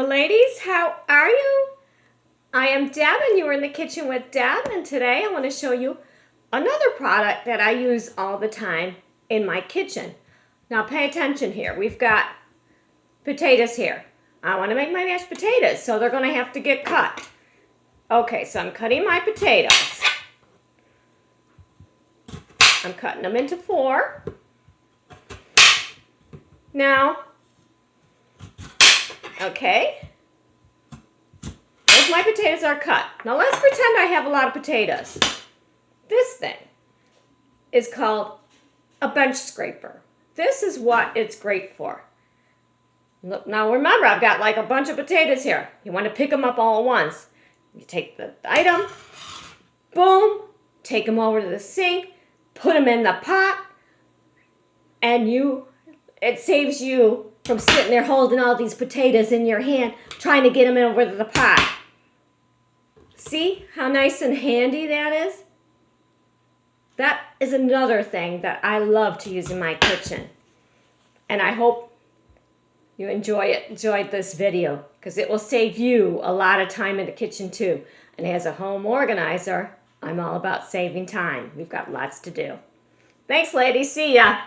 ladies, how are you? I am Deb and you are in the kitchen with Deb, and today I want to show you another product that I use all the time in my kitchen. Now pay attention here. We've got potatoes here. I want to make my mashed potatoes, so they're going to have to get cut. Okay, so I'm cutting my potatoes. I'm cutting them into 4. Now, okay, those my potatoes are cut. Now let's pretend I have a lot of potatoes. This thing is called a bench scraper. This is what it's great for. Look, now remember, I've got like a bunch of potatoes here. You want to pick them up all at once. You take the item, boom, take them over to the sink, put them in the pot, and it saves you from sitting there holding all these potatoes in your hand, trying to get them over to the pot. See how nice and handy that is? That is another thing that I love to use in my kitchen. And I hope you enjoyed this video, because it will save you a lot of time in the kitchen too. And as a home organizer, I'm all about saving time. We've got lots to do. Thanks, ladies. See ya.